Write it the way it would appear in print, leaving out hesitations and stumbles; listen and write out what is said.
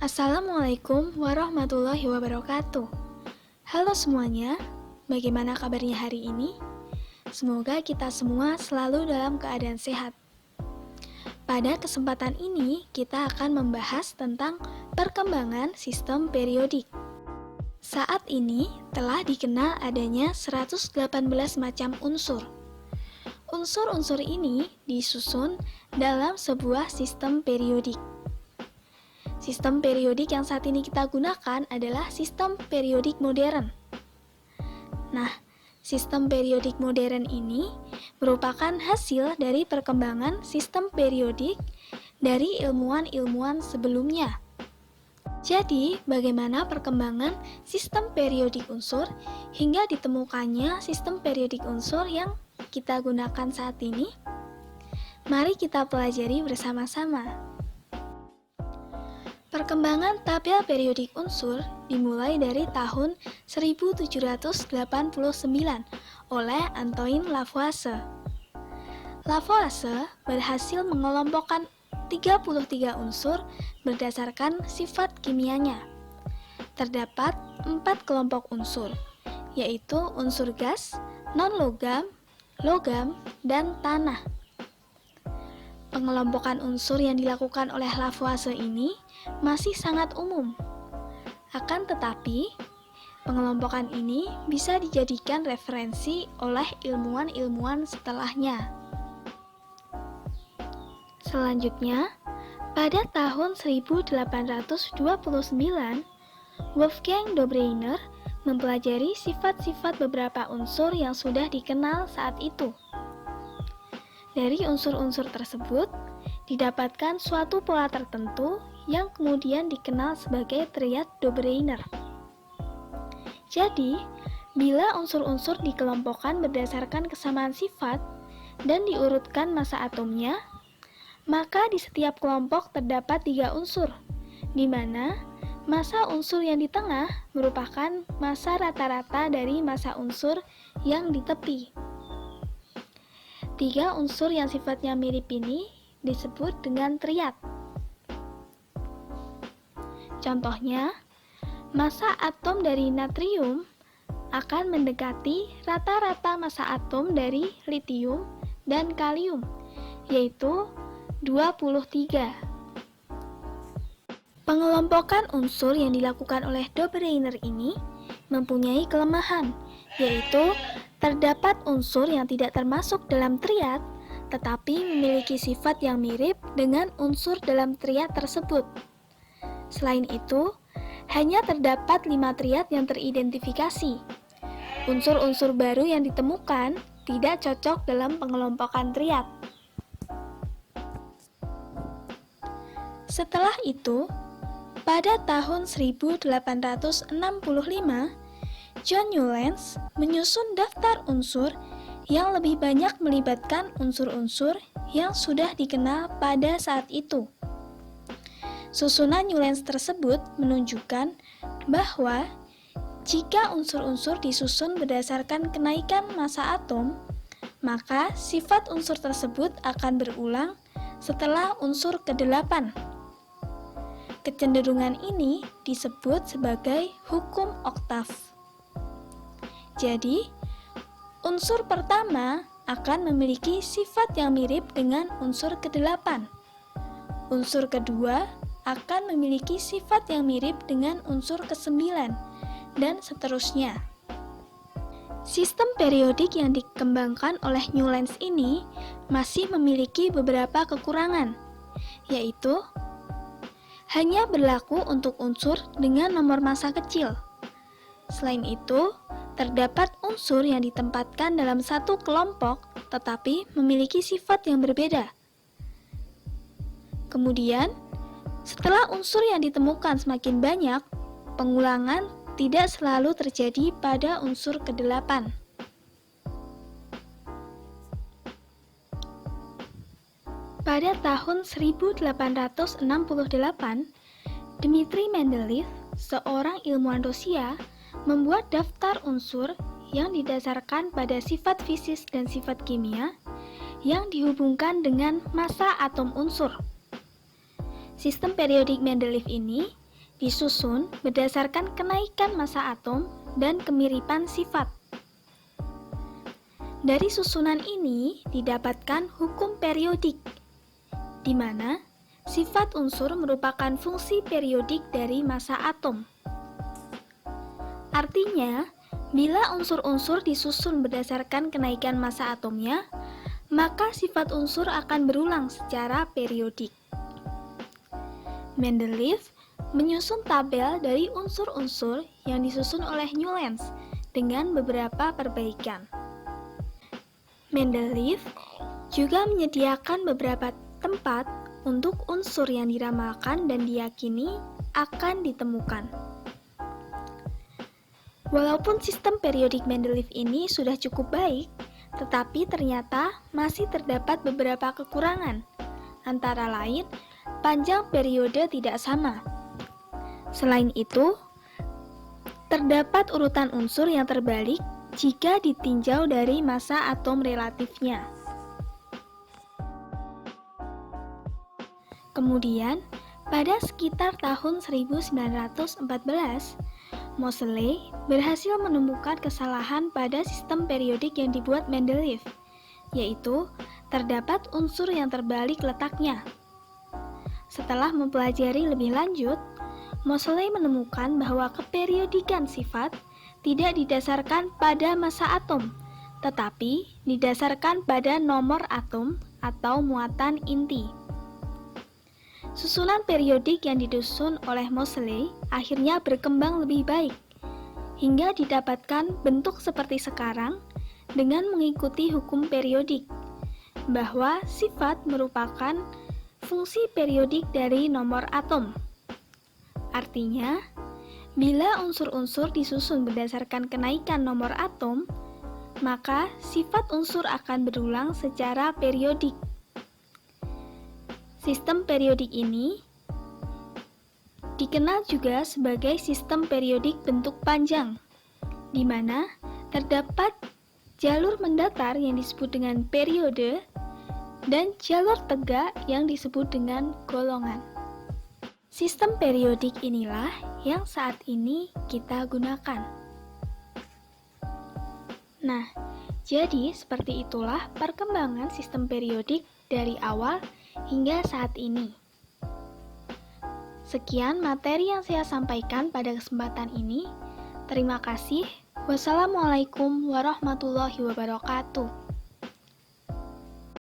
Assalamualaikum warahmatullahi wabarakatuh. Halo semuanya, bagaimana kabarnya hari ini? Semoga kita semua selalu dalam keadaan sehat. Pada kesempatan ini, kita akan membahas tentang perkembangan sistem periodik. Saat ini telah dikenal adanya 118 macam unsur. Unsur-unsur ini disusun dalam sebuah sistem periodik. Sistem periodik yang saat ini kita gunakan adalah sistem periodik modern. Nah, sistem periodik modern ini merupakan hasil dari perkembangan sistem periodik dari ilmuwan-ilmuwan sebelumnya. Jadi, bagaimana perkembangan sistem periodik unsur hingga ditemukannya sistem periodik unsur yang kita gunakan saat ini? Mari kita pelajari bersama-sama. Perkembangan tabel periodik unsur dimulai dari tahun 1789 oleh Antoine Lavoisier. Lavoisier berhasil mengelompokkan 33 unsur berdasarkan sifat kimianya. Terdapat 4 kelompok unsur, yaitu unsur gas, non-logam, logam, dan tanah. Pengelompokan unsur yang dilakukan oleh Lavoisier ini masih sangat umum. Akan tetapi, pengelompokan ini bisa dijadikan referensi oleh ilmuwan-ilmuwan setelahnya. Selanjutnya, pada tahun 1829, Wolfgang Dobreiner mempelajari sifat-sifat beberapa unsur yang sudah dikenal saat itu. Dari unsur-unsur tersebut, didapatkan suatu pola tertentu yang kemudian dikenal sebagai triad Dobreiner. Jadi, bila unsur-unsur dikelompokkan berdasarkan kesamaan sifat dan diurutkan massa atomnya, maka di setiap kelompok terdapat 3 unsur, di mana massa unsur yang di tengah merupakan massa rata-rata dari massa unsur yang di tepi. 3 unsur yang sifatnya mirip ini disebut dengan triad. Contohnya, massa atom dari natrium akan mendekati rata-rata massa atom dari litium dan kalium, yaitu 23. Pengelompokan unsur yang dilakukan oleh Dobreiner ini mempunyai kelemahan, yaitu terdapat unsur yang tidak termasuk dalam triad, tetapi memiliki sifat yang mirip dengan unsur dalam triad tersebut. Selain itu, hanya terdapat 5 triad yang teridentifikasi. Unsur-unsur baru yang ditemukan tidak cocok dalam pengelompokan triad. Setelah itu, pada tahun 1865, John Newlands menyusun daftar unsur yang lebih banyak melibatkan unsur-unsur yang sudah dikenal pada saat itu. Susunan Newlands tersebut menunjukkan bahwa jika unsur-unsur disusun berdasarkan kenaikan massa atom, maka sifat unsur tersebut akan berulang setelah unsur ke-8. Kecenderungan ini disebut sebagai hukum oktav. Jadi, unsur pertama akan memiliki sifat yang mirip dengan unsur ke-8. Unsur kedua akan memiliki sifat yang mirip dengan unsur ke-9, dan seterusnya. Sistem periodik yang dikembangkan oleh Newlands ini masih memiliki beberapa kekurangan, yaitu hanya berlaku untuk unsur dengan nomor massa kecil. Selain itu, terdapat unsur yang ditempatkan dalam satu kelompok tetapi memiliki sifat yang berbeda. Kemudian, setelah unsur yang ditemukan semakin banyak, pengulangan tidak selalu terjadi pada unsur ke-8. Pada tahun 1868, Dmitri Mendeleev, seorang ilmuwan Rusia, membuat daftar unsur yang didasarkan pada sifat fisis dan sifat kimia yang dihubungkan dengan massa atom unsur. Sistem periodik Mendeleev ini disusun berdasarkan kenaikan massa atom dan kemiripan sifat. Dari susunan ini didapatkan hukum periodik, di mana sifat unsur merupakan fungsi periodik dari massa atom. Artinya, bila unsur-unsur disusun berdasarkan kenaikan massa atomnya, maka sifat unsur akan berulang secara periodik. Mendeleev menyusun tabel dari unsur-unsur yang disusun oleh Newlands dengan beberapa perbaikan. Mendeleev juga menyediakan beberapa tempat untuk unsur yang diramalkan dan diyakini akan ditemukan. Walaupun sistem periodik Mendeleev ini sudah cukup baik, tetapi ternyata masih terdapat beberapa kekurangan, antara lain panjang periode tidak sama. Selain itu, terdapat urutan unsur yang terbalik jika ditinjau dari massa atom relatifnya. Kemudian, pada sekitar tahun 1914, Moseley berhasil menemukan kesalahan pada sistem periodik yang dibuat Mendeleev, yaitu terdapat unsur yang terbalik letaknya. Setelah mempelajari lebih lanjut, Moseley menemukan bahwa keperiodikan sifat tidak didasarkan pada massa atom, tetapi didasarkan pada nomor atom atau muatan inti. Susunan periodik yang disusun oleh Moseley akhirnya berkembang lebih baik, hingga didapatkan bentuk seperti sekarang dengan mengikuti hukum periodik, bahwa sifat merupakan fungsi periodik dari nomor atom. Artinya, bila unsur-unsur disusun berdasarkan kenaikan nomor atom, maka sifat unsur akan berulang secara periodik. Sistem periodik ini dikenal juga sebagai sistem periodik bentuk panjang, di mana terdapat jalur mendatar yang disebut dengan periode dan jalur tegak yang disebut dengan golongan. Sistem periodik inilah yang saat ini kita gunakan. Nah, jadi seperti itulah perkembangan sistem periodik dari awal hingga saat ini. Sekian materi yang saya sampaikan pada kesempatan ini. Terima kasih. Wassalamualaikum warahmatullahi wabarakatuh.